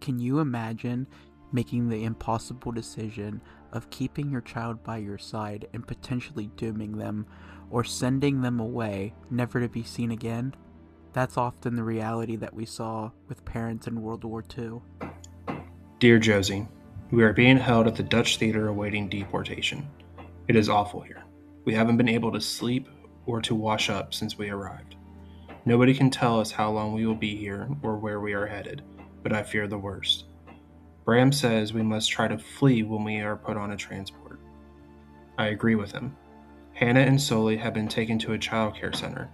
Can you imagine making the impossible decision of keeping your child by your side and potentially dooming them or sending them away, never to be seen again? That's often the reality that we saw with parents in World War II. Dear Josie, we are being held at the Dutch theater awaiting deportation. It is awful here. We haven't been able to sleep or to wash up since we arrived. Nobody can tell us how long we will be here or where we are headed, but I fear the worst. Bram says we must try to flee when we are put on a transport. I agree with him. Hannah and Sully have been taken to a child care center.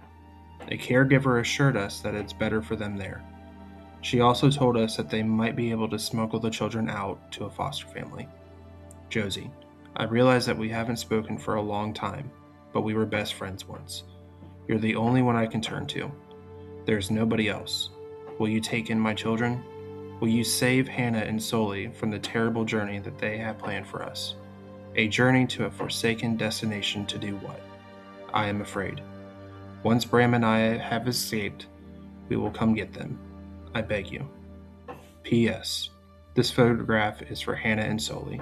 A caregiver assured us that it's better for them there. She also told us that they might be able to smuggle the children out to a foster family. Josie, I realize that we haven't spoken for a long time, but we were best friends once. You're the only one I can turn to. There's nobody else. Will you take in my children? Will you save Hannah and Sully from the terrible journey that they have planned for us? A journey to a forsaken destination to do what? I am afraid. Once Bram and I have escaped, we will come get them. I beg you. P.S. This photograph is for Hannah and Sully.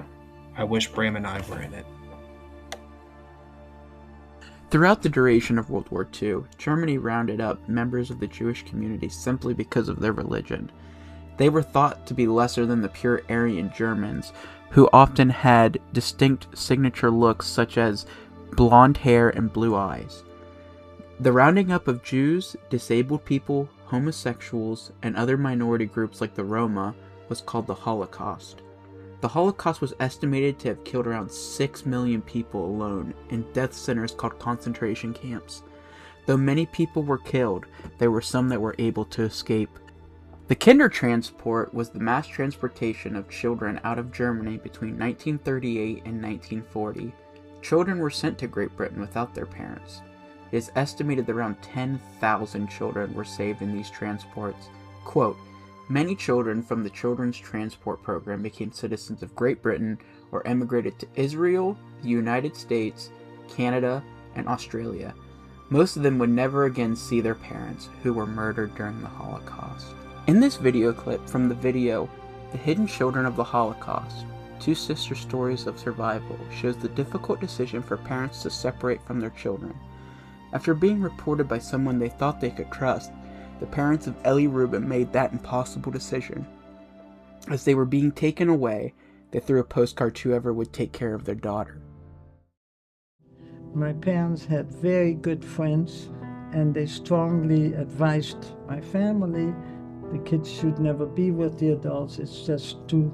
I wish Bram and I were in it. Throughout the duration of World War II, Germany rounded up members of the Jewish community simply because of their religion. They were thought to be lesser than the pure Aryan Germans, who often had distinct signature looks such as blonde hair and blue eyes. The rounding up of Jews, disabled people, homosexuals, and other minority groups like the Roma was called the Holocaust. The Holocaust was estimated to have killed around 6 million people alone in death centers called concentration camps. Though many people were killed, there were some that were able to escape. The Kindertransport was the mass transportation of children out of Germany between 1938 and 1940. Children were sent to Great Britain without their parents. It is estimated that around 10,000 children were saved in these transports. Quote, many children from the Children's Transport Program became citizens of Great Britain or emigrated to Israel, the United States, Canada, and Australia. Most of them would never again see their parents, who were murdered during the Holocaust. In this video clip from the video, The Hidden Children of the Holocaust, Two Sister Stories of Survival, shows the difficult decision for parents to separate from their children. After being reported by someone they thought they could trust, the parents of Ellie Rubin made that impossible decision. As they were being taken away, they threw a postcard to whoever would take care of their daughter. My parents had very good friends, and they strongly advised my family the kids should never be with the adults. It's just too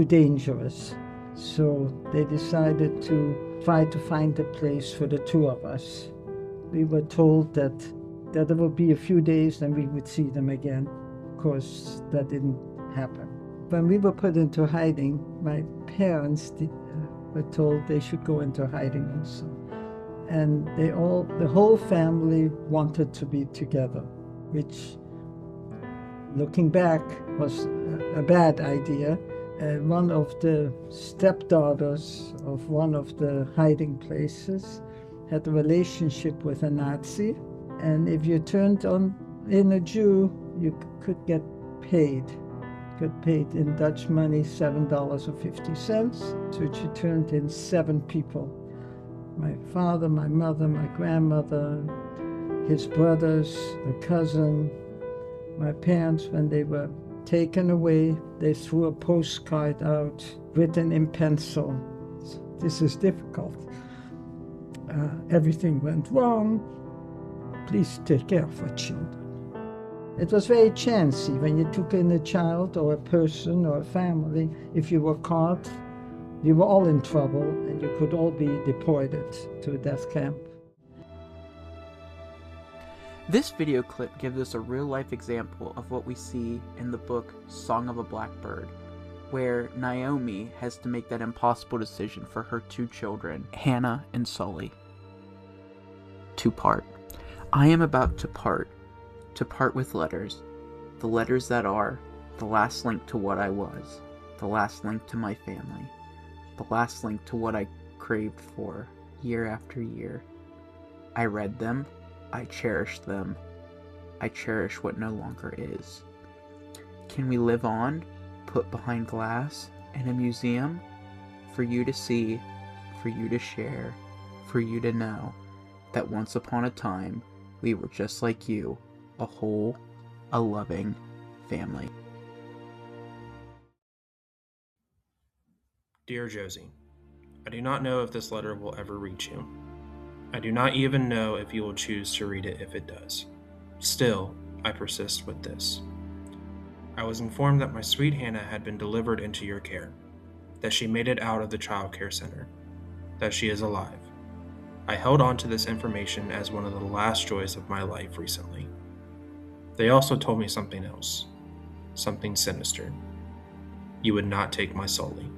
dangerous. So they decided to try to find a place for the two of us. We were told that there would be a few days and we would see them again. Of course, that didn't happen. When we were put into hiding, my parents were told they should go into hiding also. And the whole family wanted to be together, which, looking back, was a bad idea. One of the stepdaughters of one of the hiding places had a relationship with a Nazi, and if you turned in a Jew, you could get paid. Got paid in Dutch money $7.50, which you turned in 7 people. My father, my mother, my grandmother, his brothers, a cousin. My parents, when they were taken away, they threw a postcard out, written in pencil. This is difficult. Everything went wrong. Please take care of our children. It was very chancy when you took in a child or a person or a family. If you were caught, you were all in trouble and you could all be deported to a death camp. This video clip gives us a real-life example of what we see in the book Song of a Blackbird, where Naomi has to make that impossible decision for her 2 children, Hannah and Sully. To part. I am about to part with letters, the letters that are the last link to what I was, the last link to my family, the last link to what I craved for year after year. I read them, I cherished them, I cherish what no longer is. Can we live on, put behind glass in a museum for you to see, for you to share, for you to know that once upon a time we were just like you, a whole, a loving family. Dear Josie, I do not know if this letter will ever reach you. I do not even know if you will choose to read it if it does. Still, I persist with this. I was informed that my sweet Hannah had been delivered into your care, that she made it out of the child care center, that she is alive. I held on to this information as one of the last joys of my life recently. They also told me something else, something sinister. You would not take my Sully.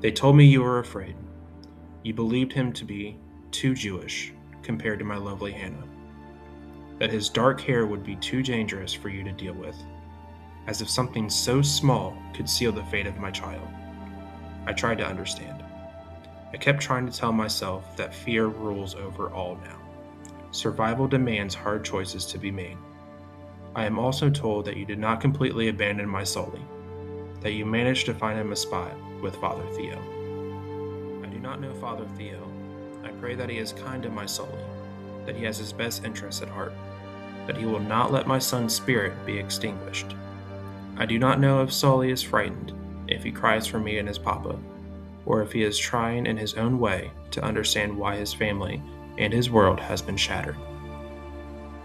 They told me you were afraid. You believed him to be too Jewish compared to my lovely Hannah, that his dark hair would be too dangerous for you to deal with, as if something so small could seal the fate of my child. I tried to understand. I kept trying to tell myself that fear rules over all now. Survival demands hard choices to be made. I am also told that you did not completely abandon my Sully, that you managed to find him a spot with Father Theo. I do not know Father Theo. I pray that he is kind to my Sully, that he has his best interests at heart, that he will not let my son's spirit be extinguished. I do not know if Sully is frightened, if he cries for me and his papa, or if he is trying in his own way to understand why his family and his world has been shattered.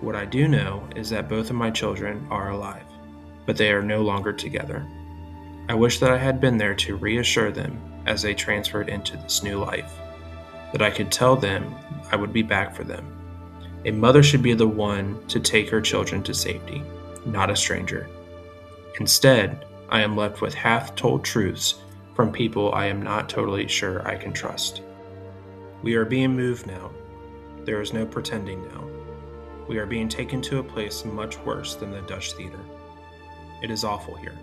What I do know is that both of my children are alive, but they are no longer together. I wish that I had been there to reassure them as they transferred into this new life, that I could tell them I would be back for them. A mother should be the one to take her children to safety, not a stranger. Instead, I am left with half-told truths from people I am not totally sure I can trust. We are being moved now. There is no pretending now. We are being taken to a place much worse than the Dutch Theater. It is awful here.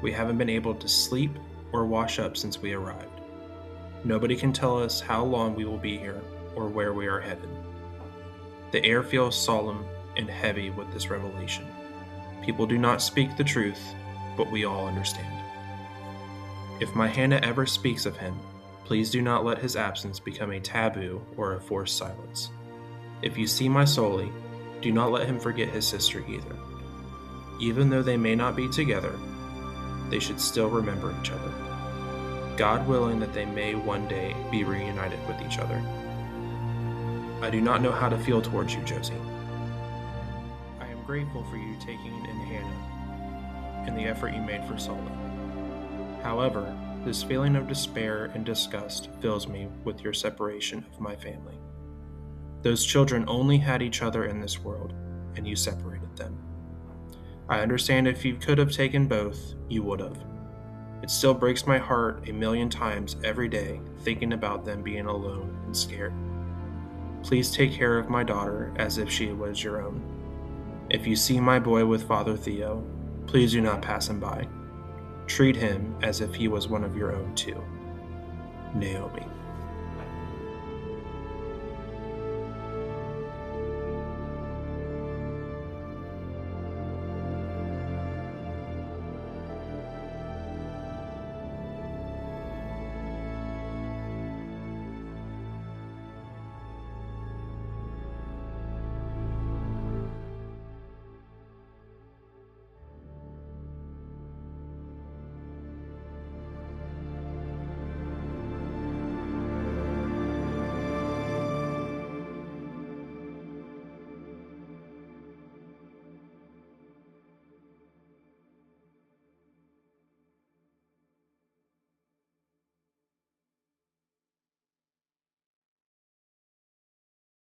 We haven't been able to sleep or wash up since we arrived. Nobody can tell us how long we will be here or where we are headed. The air feels solemn and heavy with this revelation. People do not speak the truth, but we all understand. If my Hannah ever speaks of him, please do not let his absence become a taboo or a forced silence. If you see my Sully, do not let him forget his sister either. Even though they may not be together, they should still remember each other. God willing that they may one day be reunited with each other. I do not know how to feel towards you, Josie. I am grateful for you taking in Hannah and the effort you made for Sully. However, this feeling of despair and disgust fills me with your separation of my family. Those children only had each other in this world, and you separated them. I understand if you could have taken both, you would have. It still breaks my heart a million times every day thinking about them being alone and scared. Please take care of my daughter as if she was your own. If you see my boy with Father Theo, please do not pass him by. Treat him as if he was one of your own too. Naomi.